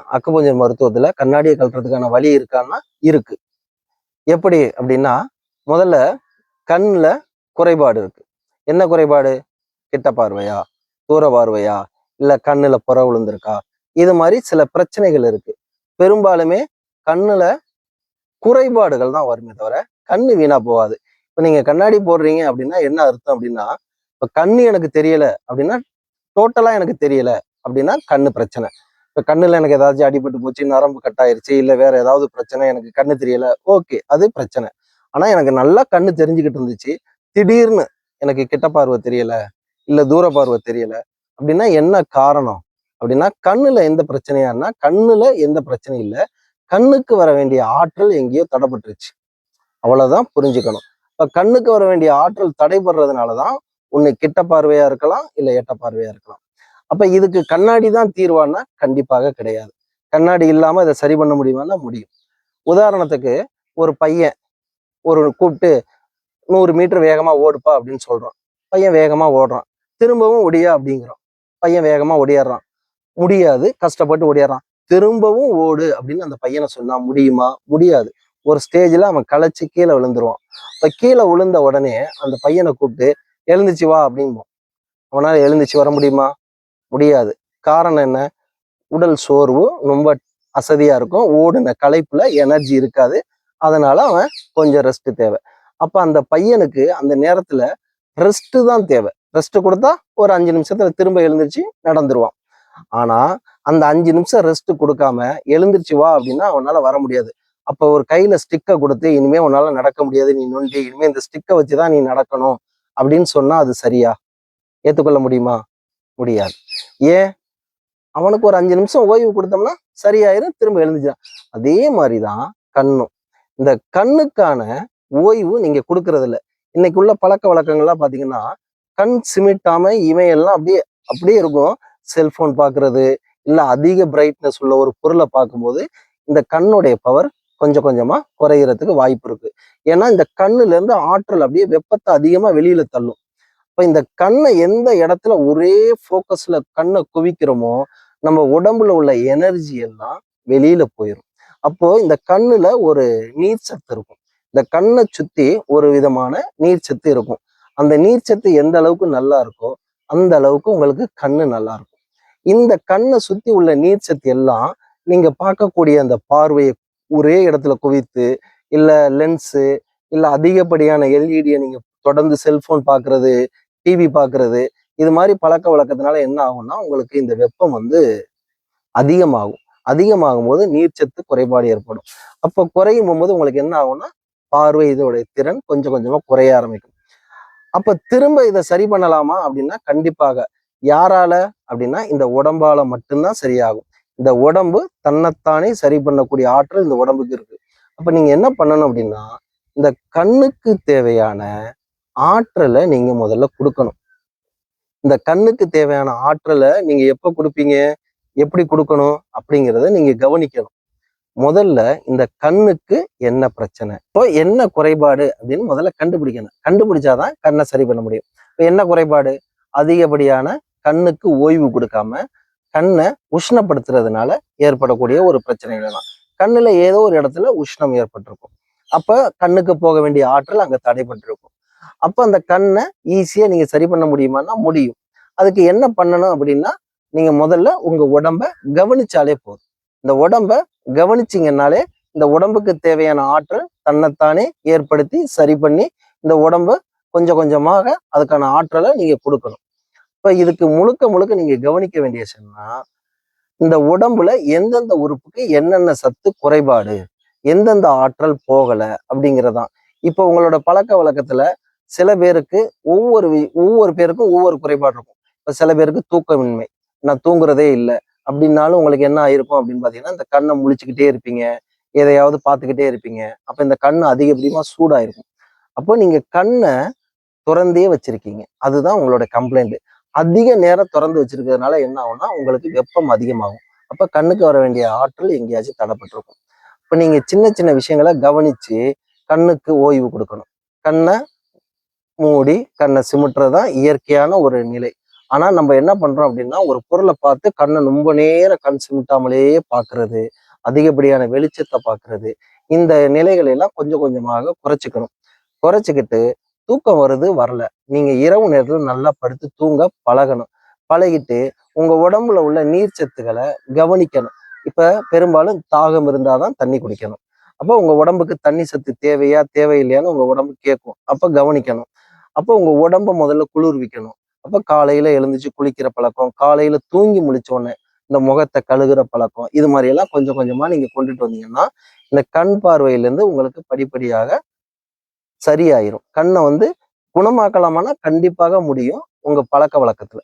Acupuncture மருத்துவத்துல கண்ணாடியை கழட்டுறதுக்கான வழி இருக்கான்னா இருக்கு. எப்படி அப்படின்னா, முதல்ல கண்ணுல குறைபாடு இருக்கு. என்ன குறைபாடு? கிட்ட பார்வையா, தூர பார்வையா, இல்ல கண்ணுல புற விழுந்திருக்கா, இது மாதிரி சில பிரச்சனைகள் இருக்கு. பெரும்பாலுமே கண்ணுல குறைபாடுகள் தான் வருமே தவிர கண்ணு வீணா போகாது. இப்ப நீங்க கண்ணாடி போடுறீங்க அப்படின்னா என்ன அர்த்தம் அப்படின்னா, இப்ப கண்ணு எனக்கு தெரியல அப்படின்னா டோட்டலா எனக்கு தெரியல அப்படின்னா கண்ணு பிரச்சனை. இப்ப கண்ணுல எனக்கு ஏதாச்சும் அடிபட்டு போச்சு, நரம்பு கட் ஆயிருச்சு, இல்ல வேற ஏதாவது பிரச்சனை, எனக்கு கண்ணு தெரியல, ஓகே, அது பிரச்சனை. ஆனா எனக்கு நல்லா கண்ணு தெரிஞ்சுக்கிட்டு இருந்துச்சு, திடீர்னு எனக்கு கிட்ட பார்வை தெரியல, இல்ல தூர பார்வை தெரியல அப்படின்னா என்ன காரணம் அப்படின்னா, கண்ணுல எந்த பிரச்சனையானா கண்ணுல எந்த பிரச்சனையும் இல்லை, கண்ணுக்கு வர வேண்டிய ஆற்றல் எங்கேயோ தடைப்பட்டுருச்சு, அவ்வளவுதான் புரிஞ்சுக்கணும். இப்ப கண்ணுக்கு வர வேண்டிய ஆற்றல் தடைபடுறதுனாலதான் ஒண்ணு கிட்ட பார்வையா இருக்கலாம், இல்ல எட்ட பார்வையா இருக்கலாம். அப்ப இதுக்கு கண்ணாடி தான் தீர்வானா கண்டிப்பாக கிடையாது. கண்ணாடி இல்லாம இதை சரி பண்ண முடியுமானா முடியும். உதாரணத்துக்கு ஒரு பையன் ஒரு கூப்பிட்டு 100 மீட்டர் வேகமா ஓடுப்பா அப்படின்னு சொல்றோம். பையன் வேகமா ஓடுறான், திரும்பவும் ஒடியா அப்படிங்கிறோம். பையன் வேகமா ஒடியாடுறான், முடியாது, கஷ்டப்பட்டு ஒடியாடுறான். திரும்பவும் ஓடு அப்படின்னு அந்த பையனை சொன்னா முடியுமா? முடியாது. ஒரு ஸ்டேஜ்ல அவன் களைச்சு கீழே விழுந்துருவான். இப்ப கீழே விழுந்த உடனே அந்த பையனை கூப்பிட்டு எழுந்துச்சு வா அப்படின்போம். அவனால எழுந்துச்சு வர முடியுமா? முடியாது. காரணம் என்ன? உடல் சோர்வு, ரொம்ப அசதியா இருக்கும், ஓடுன களைப்புல எனர்ஜி இருக்காது, அதனால அவன் கொஞ்சம் ரெஸ்ட் தேவை. அப்ப அந்த பையனுக்கு அந்த நேரத்துல ரெஸ்ட் தான் தேவை. ரெஸ்ட் கொடுத்தா ஒரு 5 நிமிஷத்துல திரும்ப எழுந்திருச்சு நடந்துருவான். ஆனா அந்த 5 நிமிஷம் ரெஸ்ட் கொடுக்காம எழுந்திருச்சு வா அப்படின்னா அவனால வர முடியாது. அப்ப ஒரு கையில ஸ்டிக்கை கொடுத்து இனிமே உன்னால நடக்க முடியாது, நீ நொண்டி, இனிமே இந்த ஸ்டிக்கை வச்சுதான் நீ நடக்கணும் அப்படின்னு சொன்னா அது சரியா? ஏத்துக்கொள்ள முடியுமா? முடியாது. ஏன்? அவனுக்கு ஒரு 5 நிமிஷம் ஓய்வு கொடுத்தோம்னா சரியாயிரும், திரும்ப எழுந்துச்சான். அதே மாதிரிதான் கண்ணும். இந்த கண்ணுக்கான ஓய்வு நீங்க கொடுக்கறது இல்லை. இன்னைக்கு உள்ள பழக்க வழக்கங்கள்லாம் பாத்தீங்கன்னா, கண் சிமிட்டாம இமையெல்லாம் அப்படியே அப்படியே இருக்கும். செல்போன் பாக்குறது, இல்ல அதிக பிரைட்னஸ் உள்ள ஒரு பொருளை பார்க்கும்போது இந்த கண்ணுடைய பவர் கொஞ்சம் கொஞ்சமா குறைகிறதுக்கு வாய்ப்பு இருக்கு. ஏன்னா இந்த கண்ணுல இருந்து ஆற்றல் அப்படியே வெப்பத்தை அதிகமா வெளியில தள்ளும். இப்ப இந்த கண்ணை எந்த இடத்துல ஒரே ஃபோக்கஸ்ல கண்ணை குவிக்கிறோமோ நம்ம உடம்புல உள்ள எனர்ஜி எல்லாம் வெளியில போயிடும். அப்போ இந்த கண்ணுல ஒரு நீர் சத்து இருக்கும். இந்த கண்ணை சுத்தி ஒரு விதமான நீர் சத்து இருக்கும். அந்த நீர் சத்து எந்த அளவுக்கு நல்லா இருக்கோ அந்த அளவுக்கு உங்களுக்கு கண்ணு நல்லா இருக்கும். இந்த கண்ணை சுத்தி உள்ள நீர் சத்து எல்லாம் நீங்க பார்க்கக்கூடிய அந்த பார்வையை ஒரே இடத்துல குவித்து, இல்ல லென்ஸு, இல்ல அதிகப்படியான எல்இடியை நீங்க தொடர்ந்து செல்போன் பார்க்கறது, டிவி பார்க்கறது, இது மாதிரி பழக்க வழக்கத்தினால என்ன ஆகும்னா உங்களுக்கு இந்த வெப்பம் அதிகமாகும். அதிகமாகும் போது நீர்ச்சத்து குறைபாடு ஏற்படும். அப்போ குறையும் போது உங்களுக்கு என்ன ஆகும்னா பார்வை இதோடைய திறன் கொஞ்சம் கொஞ்சமா குறைய ஆரம்பிக்கும். அப்ப திரும்ப இதை சரி பண்ணலாமா அப்படின்னா கண்டிப்பாக. யாரால அப்படின்னா இந்த உடம்பால மட்டும்தான் சரியாகும். இந்த உடம்பு தன்னைத்தானே சரி பண்ணக்கூடிய ஆற்றல் இந்த உடம்புக்கு இருக்கு. அப்ப நீங்க என்ன பண்ணணும் அப்படின்னா, இந்த கண்ணுக்கு தேவையான ஆற்றலை நீங்க முதல்ல கொடுக்கணும். இந்த கண்ணுக்கு தேவையான ஆற்றலை நீங்க எப்ப கொடுப்பீங்க, எப்படி கொடுக்கணும் அப்படிங்கிறத நீங்க கவனிக்கணும். முதல்ல இந்த கண்ணுக்கு என்ன பிரச்சனை, இப்போ என்ன குறைபாடு அப்படின்னு முதல்ல கண்டுபிடிக்கணும். கண்டுபிடிச்சாதான் கண்ணை சரி பண்ண முடியும். இப்போ என்ன குறைபாடு? அதிகப்படியான கண்ணுக்கு ஓய்வு கொடுக்காம கண்ணை உஷ்ணப்படுத்துறதுனால ஏற்படக்கூடிய ஒரு பிரச்சனைகள் தான். கண்ணுல ஏதோ ஒரு இடத்துல உஷ்ணம் ஏற்பட்டிருக்கும். அப்ப கண்ணுக்கு போக வேண்டிய ஆற்றல் அங்க தடைபட்டிருக்கும். அப்ப அந்த கண்ணை ஈஸியா நீங்க சரி பண்ண முடியுமான்னா முடியும். அதுக்கு என்ன பண்ணணும் அப்படின்னா, நீங்க முதல்ல உங்க உடம்ப கவனிச்சாலே போதும். இந்த உடம்ப கவனிச்சிங்கன்னாலே இந்த உடம்புக்கு தேவையான ஆற்றல் தன்னைத்தானே ஏற்படுத்தி சரி பண்ணி இந்த உடம்ப கொஞ்சம் கொஞ்சமாக அதுக்கான ஆற்றலை நீங்க கொடுக்கணும். இப்ப இதுக்கு முழுக்க முழுக்க நீங்க கவனிக்க வேண்டிய சொன்னா, இந்த உடம்புல எந்தெந்த உறுப்புக்கு என்னென்ன சத்து குறைபாடு, எந்தெந்த ஆற்றல் போகல அப்படிங்கிறதான். இப்போ உங்களோட பழக்க வழக்கத்துல சில பேருக்கு ஒவ்வொரு பேருக்கும் ஒவ்வொரு குறைபாடு இருக்கும். இப்ப சில பேருக்கு தூக்கமின்மை, நான் தூங்குறதே இல்லை அப்படின்னாலும் உங்களுக்கு என்ன ஆயிருக்கும் அப்படின்னு பாத்தீங்கன்னா, இந்த கண்ணை முழிச்சுக்கிட்டே இருப்பீங்க, எதையாவது பார்த்துக்கிட்டே இருப்பீங்க. அப்ப இந்த கண்ணு அதிகப்படியமா சூடாயிருக்கும். அப்போ நீங்க கண்ணை திறந்தே வச்சிருக்கீங்க, அதுதான் உங்களோட கம்ப்ளைண்ட். அதிக நேரம் திறந்து வச்சிருக்கிறதுனால என்ன ஆகும்னா உங்களுக்கு வெப்பம் அதிகமாகும். அப்ப கண்ணுக்கு வர வேண்டிய ஆற்றல் எங்கேயாச்சும் தடைப்பட்டிருக்கும். இப்ப நீங்க சின்ன சின்ன விஷயங்களை கவனிச்சு கண்ணுக்கு ஓய்வு கொடுக்கணும். கண்ணை மூடி கண்ணை சிமிட்டுறதுதான் இயற்கையான ஒரு நிலை. ஆனா நம்ம என்ன பண்றோம் அப்படின்னா ஒரு பொருளை பார்த்து கண்ணை ரொம்ப நேரம் கண் சிமிட்டாமலேயே பார்க்கிறது, அதிகப்படியான வெளிச்சத்தை பார்க்கிறது, இந்த நிலைகளை எல்லாம் கொஞ்சம் கொஞ்சமாக குறைச்சிக்கணும். குறைச்சிக்கிட்டு தூக்கம் வருது வரல, நீங்க இரவு நேரத்துல நல்லா படுத்து தூங்க பழகணும். பழகிட்டு உங்க உடம்புல உள்ள நீர் சத்துக்களை கவனிக்கணும். இப்ப பெரும்பாலும் தாகம் இருந்தாதான் தண்ணி குடிக்கணும். அப்போ உங்க உடம்புக்கு தண்ணி சத்து தேவையா தேவையில்லையான்னு உங்க உடம்பு கேட்கும். அப்ப கவனிக்கணும். அப்போ உங்க உடம்ப முதல்ல குளிர்விக்கணும். அப்ப காலையில எழுந்துச்சு குளிக்கிற பழக்கம், காலையில தூங்கி முழிச்ச உடனே இந்த முகத்தை கழுகுற பழக்கம், இது மாதிரி எல்லாம் கொஞ்சம் கொஞ்சமா நீங்க கொண்டுட்டு வந்தீங்கன்னா இந்த கண் பார்வையிலிருந்து உங்களுக்கு படிப்படியாக சரியாயிரும். கண்ணை குணமாக்கலாமான்னா கண்டிப்பாக முடியும் உங்க பழக்க வழக்கத்துல.